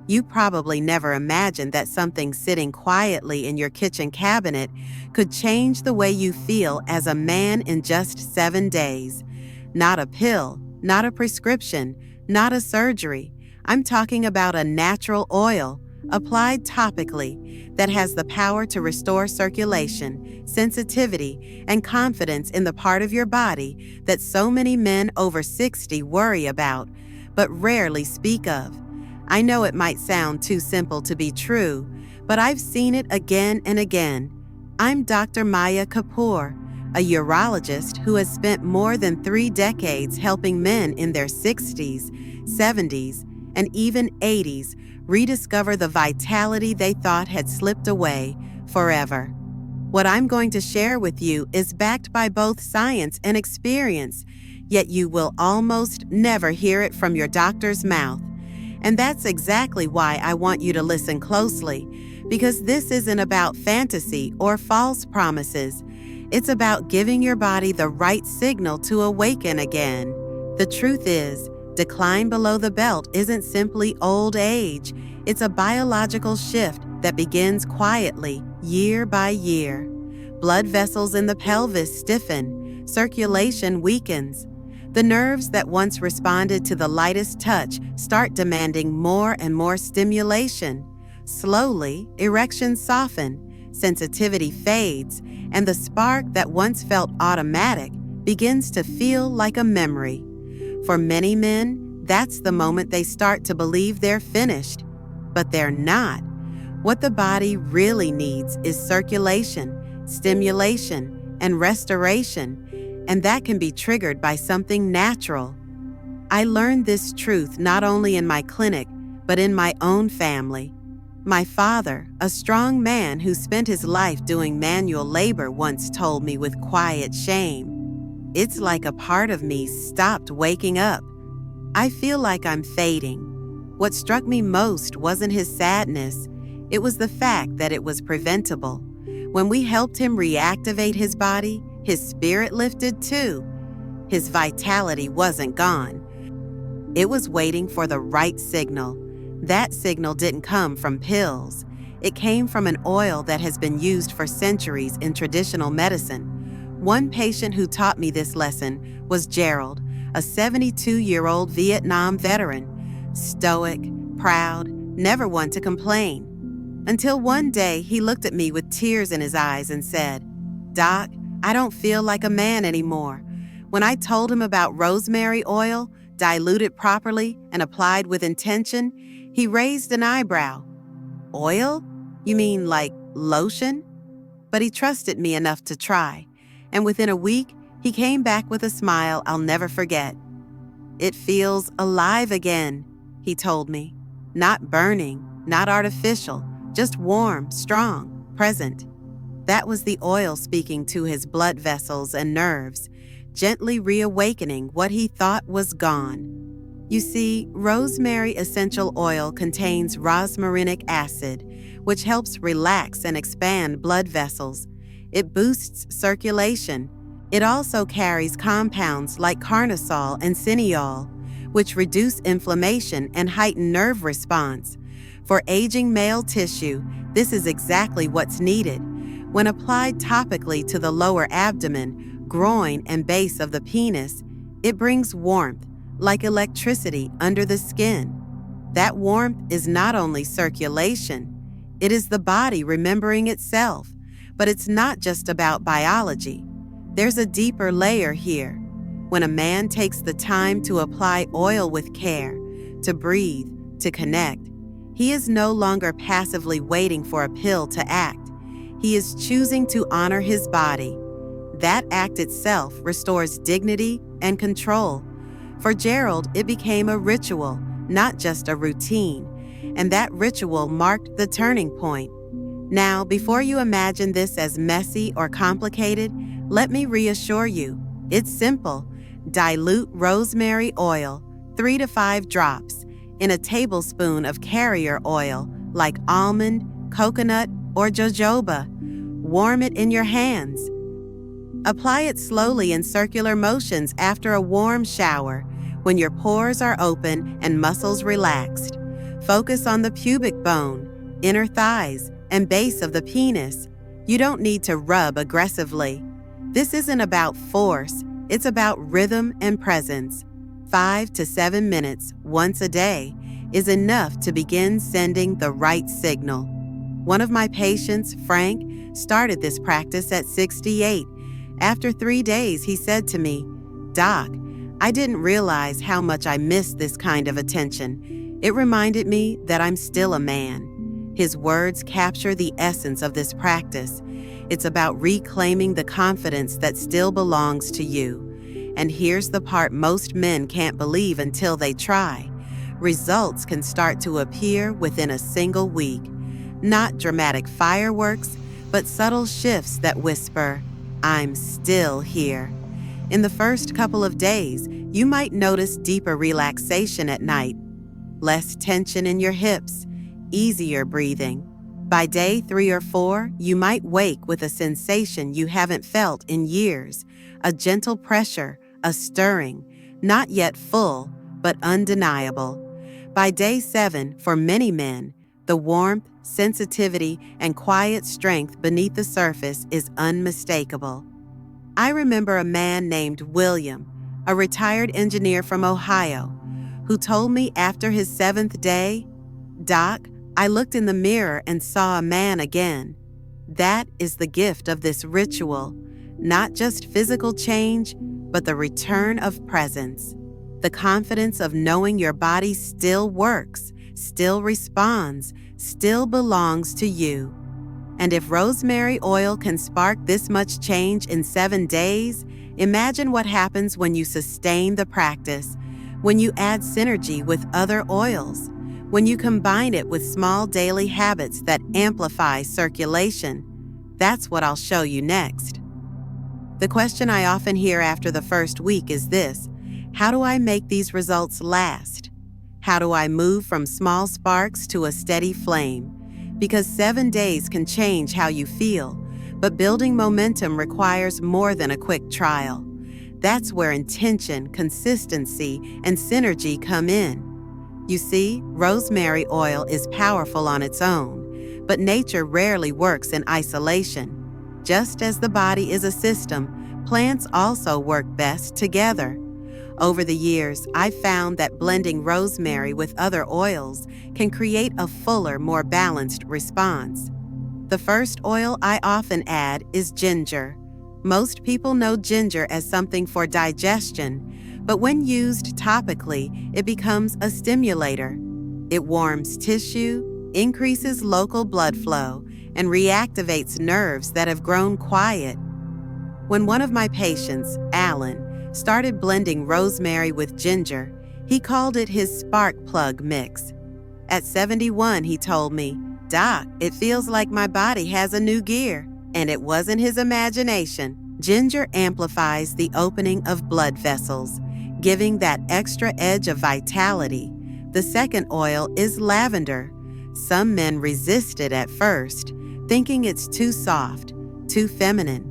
You probably never imagined that something sitting quietly in your kitchen cabinet could change the way you feel as a man in just 7 days. Not a pill, not a prescription, not a surgery. I'm talking about a natural oil, applied topically, that has the power to restore circulation, sensitivity, and confidence in the part of your body that so many men over 60 worry about, but rarely speak of. I know it might sound too simple to be true, but I've seen it again and again. I'm Dr. Maya Kapoor, a urologist who has spent more than 3 decades helping men in their 60s, 70s, and even 80s rediscover the vitality they thought had slipped away forever. What I'm going to share with you is backed by both science and experience, yet you will almost never hear it from your doctor's mouth. And that's exactly why I want you to listen closely, because this isn't about fantasy or false promises. It's about giving your body the right signal to awaken again. The truth is, decline below the belt isn't simply old age. It's a biological shift that begins quietly, year by year. Blood vessels in the pelvis stiffen, circulation weakens. The nerves that once responded to the lightest touch start demanding more and more stimulation. Slowly, erections soften, sensitivity fades, and the spark that once felt automatic begins to feel like a memory. For many men, that's the moment they start to believe they're finished. But they're not. What the body really needs is circulation, stimulation, and restoration, and that can be triggered by something natural. I learned this truth not only in my clinic, but in my own family. My father, a strong man who spent his life doing manual labor, once told me with quiet shame, "It's like a part of me stopped waking up. I feel like I'm fading." What struck me most wasn't his sadness. It was the fact that it was preventable. When we helped him reactivate his body, his spirit lifted too. His vitality wasn't gone. It was waiting for the right signal. That signal didn't come from pills. It came from an oil that has been used for centuries in traditional medicine. One patient who taught me this lesson was Gerald, a 72-year-old Vietnam veteran. Stoic, proud, never one to complain. Until one day he looked at me with tears in his eyes and said, "Doc, I don't feel like a man anymore." When I told him about rosemary oil, diluted properly and applied with intention, he raised an eyebrow. "Oil? You mean like lotion?" But he trusted me enough to try, and within a week, he came back with a smile I'll never forget. "It feels alive again," he told me. "Not burning, not artificial, just warm, strong, present." That was the oil speaking to his blood vessels and nerves, gently reawakening what he thought was gone. You see, rosemary essential oil contains rosmarinic acid, which helps relax and expand blood vessels. It boosts circulation. It also carries compounds like carnosol and cineol, which reduce inflammation and heighten nerve response. For aging male tissue, this is exactly what's needed. When applied topically to the lower abdomen, groin, and base of the penis, it brings warmth, like electricity, under the skin. That warmth is not only circulation, it is the body remembering itself. But it's not just about biology. There's a deeper layer here. When a man takes the time to apply oil with care, to breathe, to connect, he is no longer passively waiting for a pill to act. He is choosing to honor his body. That act itself restores dignity and control. For Gerald, it became a ritual, not just a routine, and that ritual marked the turning point. Now, before you imagine this as messy or complicated, let me reassure you, it's simple. Dilute rosemary oil, 3 to 5 drops, in a tablespoon of carrier oil like almond, coconut, or jojoba. Warm it in your hands. Apply it slowly in circular motions after a warm shower, when your pores are open and muscles relaxed. Focus on the pubic bone, inner thighs, and base of the penis. You don't need to rub aggressively. This isn't about force, it's about rhythm and presence. 5 to 7 minutes once a day is enough to begin sending the right signal. One of my patients, Frank, started this practice at 68. After 3 days, he said to me, "Doc, I didn't realize how much I missed this kind of attention. It reminded me that I'm still a man." His words capture the essence of this practice. It's about reclaiming the confidence that still belongs to you. And here's the part most men can't believe until they try. Results can start to appear within a single week. Not dramatic fireworks, but subtle shifts that whisper, "I'm still here." In the first couple of days, you might notice deeper relaxation at night, less tension in your hips, easier breathing. By day 3 or 4, you might wake with a sensation you haven't felt in years, a gentle pressure, a stirring, not yet full, but undeniable. By day 7, for many men, the warmth, sensitivity, and quiet strength beneath the surface is unmistakable. I remember a man named William, a retired engineer from Ohio, who told me after his 7th day, "Doc, I looked in the mirror and saw a man again." That is the gift of this ritual, not just physical change, but the return of presence. The confidence of knowing your body still works, still responds, still belongs to you. And if rosemary oil can spark this much change in 7 days, imagine what happens when you sustain the practice, when you add synergy with other oils, when you combine it with small daily habits that amplify circulation. That's what I'll show you next. The question I often hear after the first week is this: how do I make these results last? How do I move from small sparks to a steady flame? Because 7 days can change how you feel, but building momentum requires more than a quick trial. That's where intention, consistency, and synergy come in. You see, rosemary oil is powerful on its own, but nature rarely works in isolation. Just as the body is a system, plants also work best together. Over the years, I've found that blending rosemary with other oils can create a fuller, more balanced response. The first oil I often add is ginger. Most people know ginger as something for digestion, but when used topically, it becomes a stimulator. It warms tissue, increases local blood flow, and reactivates nerves that have grown quiet. When one of my patients, Alan, started blending rosemary with ginger, he called it his spark plug mix. At 71, he told me, "Doc, it feels like my body has a new gear." And it wasn't his imagination. Ginger amplifies the opening of blood vessels, giving that extra edge of vitality. The second oil is lavender. Some men resist it at first, thinking it's too soft, too feminine.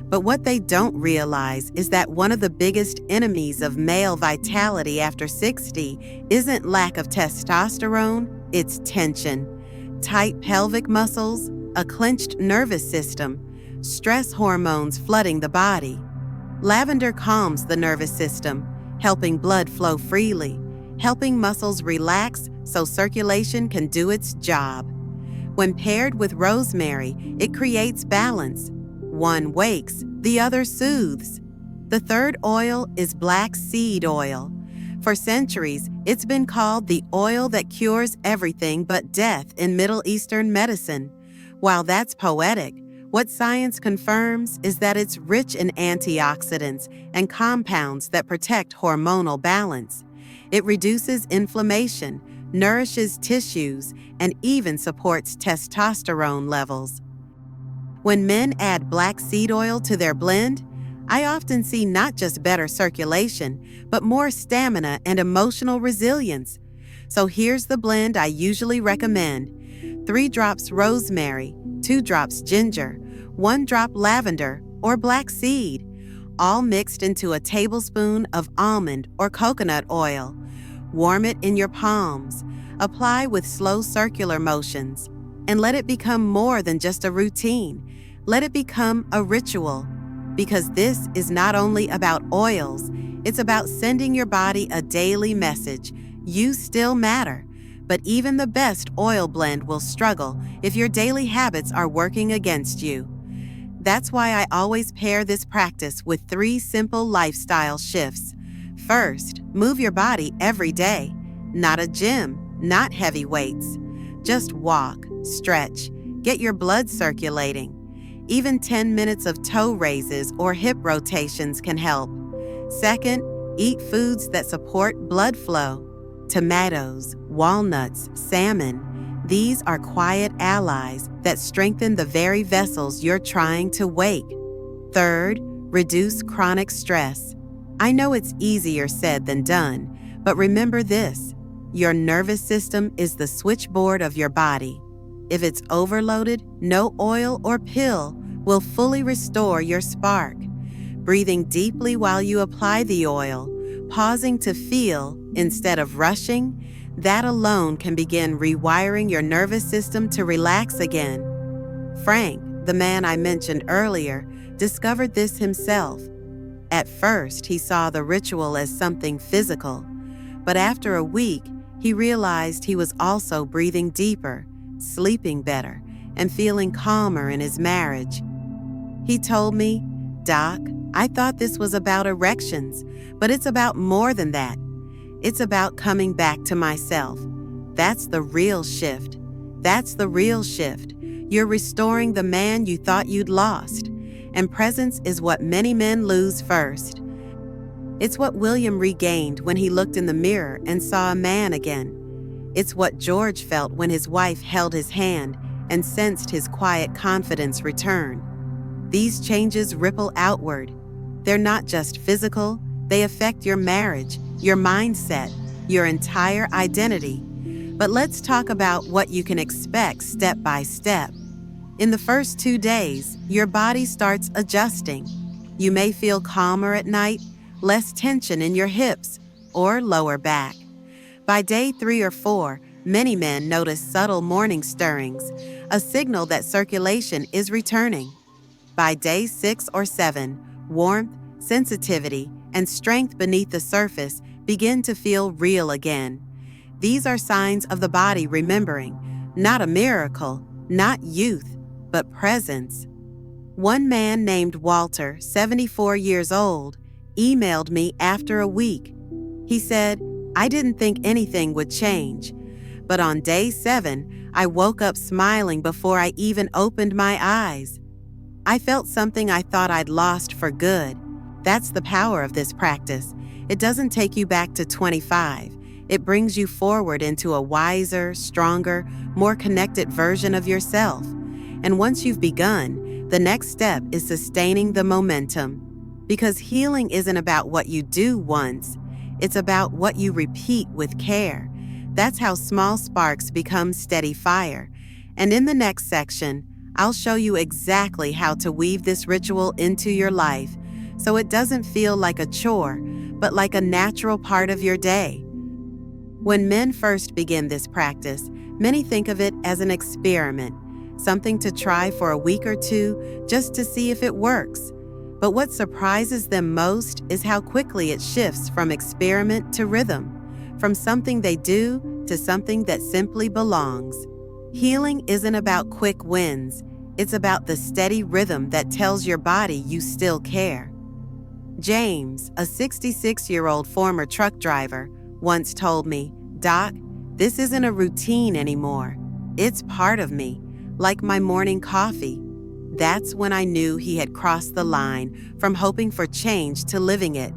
But what they don't realize is that one of the biggest enemies of male vitality after 60 isn't lack of testosterone, it's tension. Tight pelvic muscles, a clenched nervous system, stress hormones flooding the body. Lavender calms the nervous system, helping blood flow freely, helping muscles relax so circulation can do its job. When paired with rosemary, it creates balance. One wakes, the other soothes. The third oil is black seed oil. For centuries, it's been called the oil that cures everything but death in Middle Eastern medicine. While that's poetic, what science confirms is that it's rich in antioxidants and compounds that protect hormonal balance. It reduces inflammation, nourishes tissues, and even supports testosterone levels. When men add black seed oil to their blend, I often see not just better circulation, but more stamina and emotional resilience. So here's the blend I usually recommend: 3 drops rosemary, 2 drops ginger, 1 drop lavender or black seed, all mixed into a tablespoon of almond or coconut oil. Warm it in your palms. Apply with slow circular motions and let it become more than just a routine. Let it become a ritual, because this is not only about oils, it's about sending your body a daily message. You still matter, but even the best oil blend will struggle if your daily habits are working against you. That's why I always pair this practice with 3 simple lifestyle shifts. First, move your body every day. Not a gym, not heavy weights. Just walk, stretch, get your blood circulating. Even 10 minutes of toe raises or hip rotations can help. Second, eat foods that support blood flow. Tomatoes, walnuts, salmon. These are quiet allies that strengthen the very vessels you're trying to wake. Third, reduce chronic stress. I know it's easier said than done, but remember this: your nervous system is the switchboard of your body. If it's overloaded, no oil or pill will fully restore your spark. Breathing deeply while you apply the oil, pausing to feel instead of rushing, that alone can begin rewiring your nervous system to relax again. Frank, the man I mentioned earlier, discovered this himself. At first, he saw the ritual as something physical, but after a week, he realized he was also breathing deeper, sleeping better, and feeling calmer in his marriage. He told me, "Doc, I thought this was about erections, but it's about more than that. It's about coming back to myself. That's the real shift. That's the real shift. You're restoring the man you thought you'd lost. And presence is what many men lose first." It's what William regained when he looked in the mirror and saw a man again. It's what George felt when his wife held his hand and sensed his quiet confidence return. These changes ripple outward. They're not just physical, they affect your marriage, your mindset, your entire identity. But let's talk about what you can expect step by step. In the first 2 days, your body starts adjusting. You may feel calmer at night, less tension in your hips or lower back. By day 3 or 4, many men notice subtle morning stirrings, a signal that circulation is returning. By day 6 or 7, warmth, sensitivity, and strength beneath the surface begin to feel real again. These are signs of the body remembering, not a miracle, not youth, but presence. One man named Walter, 74 years old, emailed me after a week. He said, "I didn't think anything would change, but on day 7, I woke up smiling before I even opened my eyes. I felt something I thought I'd lost for good." That's the power of this practice. It doesn't take you back to 25. It brings you forward into a wiser, stronger, more connected version of yourself. And once you've begun, the next step is sustaining the momentum. Because healing isn't about what you do once, it's about what you repeat with care. That's how small sparks become steady fire. And in the next section, I'll show you exactly how to weave this ritual into your life so it doesn't feel like a chore, but like a natural part of your day. When men first begin this practice, many think of it as an experiment, something to try for a week or 2 just to see if it works. But what surprises them most is how quickly it shifts from experiment to rhythm, from something they do to something that simply belongs. Healing isn't about quick wins. It's about the steady rhythm that tells your body you still care. James, a 66-year-old former truck driver, once told me, "Doc, this isn't a routine anymore. It's part of me, like my morning coffee." That's when I knew he had crossed the line from hoping for change to living it.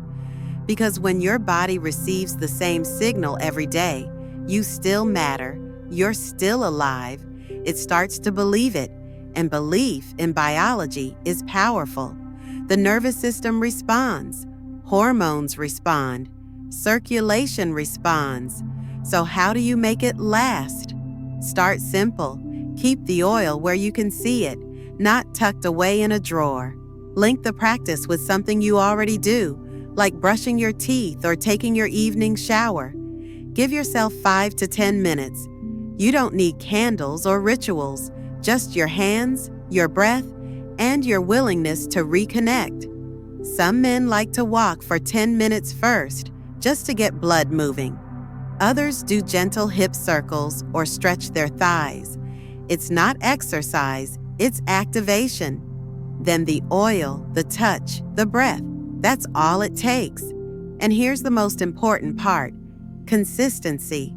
Because when your body receives the same signal every day, you still matter, you're still alive, it starts to believe it. And belief in biology is powerful. The nervous system responds, hormones respond, circulation responds. So how do you make it last? Start simple. Keep the oil where you can see it, not tucked away in a drawer. Link the practice with something you already do, like brushing your teeth or taking your evening shower. Give yourself 5 to 10 minutes. You don't need candles or rituals, just your hands, your breath, and your willingness to reconnect. Some men like to walk for 10 minutes first, just to get blood moving. Others do gentle hip circles or stretch their thighs. It's not exercise, it's activation. Then the oil, the touch, the breath, that's all it takes. And here's the most important part: consistency.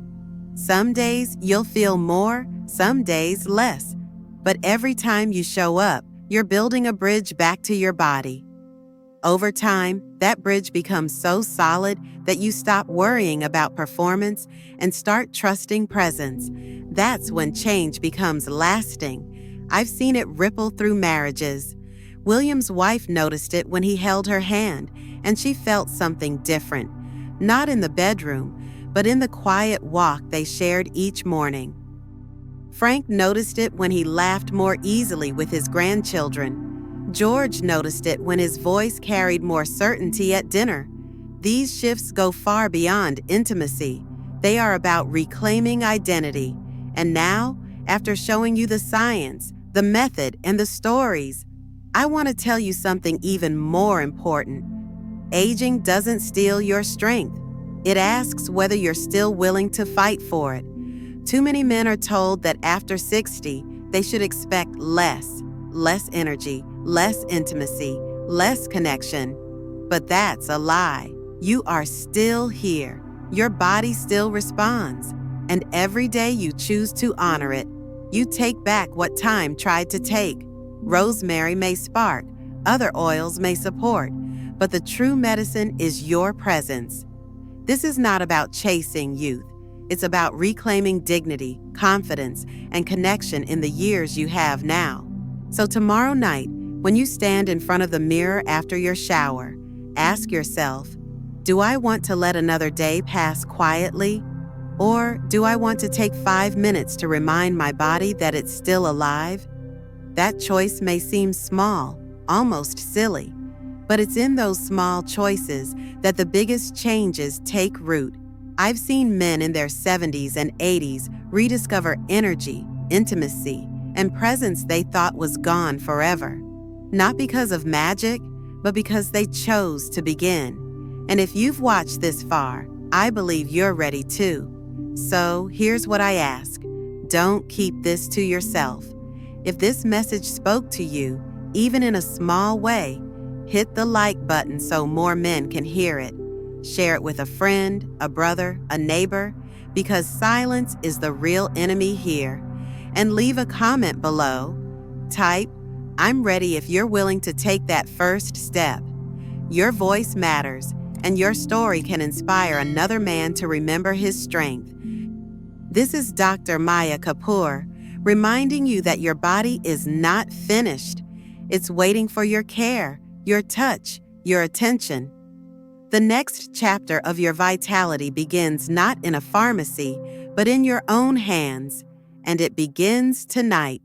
Some days you'll feel more, some days less. But every time you show up, you're building a bridge back to your body. Over time, that bridge becomes so solid that you stop worrying about performance and start trusting presence. That's when change becomes lasting. I've seen it ripple through marriages. William's wife noticed it when he held her hand, and she felt something different. Not in the bedroom, but in the quiet walk they shared each morning. Frank noticed it when he laughed more easily with his grandchildren. George noticed it when his voice carried more certainty at dinner. These shifts go far beyond intimacy. They are about reclaiming identity. And now, after showing you the science, the method, and the stories, I want to tell you something even more important. Aging doesn't steal your strength. It asks whether you're still willing to fight for it. Too many men are told that after 60, they should expect less energy, less intimacy, less connection. But that's a lie. You are still here. Your body still responds. And every day you choose to honor it, you take back what time tried to take. Rosemary may spark, other oils may support, but the true medicine is your presence. This is not about chasing youth. It's about reclaiming dignity, confidence, and connection in the years you have now. So tomorrow night, when you stand in front of the mirror after your shower, ask yourself, do I want to let another day pass quietly? Or do I want to take 5 minutes to remind my body that it's still alive? That choice may seem small, almost silly, but it's in those small choices that the biggest changes take root. I've seen men in their 70s and 80s rediscover energy, intimacy, and presence they thought was gone forever. Not because of magic, but because they chose to begin. And if you've watched this far, I believe you're ready too. So here's what I ask. Don't keep this to yourself. If this message spoke to you, even in a small way, hit the like button so more men can hear it. Share it with a friend, a brother, a neighbor, because silence is the real enemy here. And leave a comment below. Type, I'm ready if you're willing to take that first step. Your voice matters, and your story can inspire another man to remember his strength. This is Dr. Maya Kapoor, reminding you that your body is not finished. It's waiting for your care, your touch, your attention. The next chapter of your vitality begins not in a pharmacy, but in your own hands, and it begins tonight.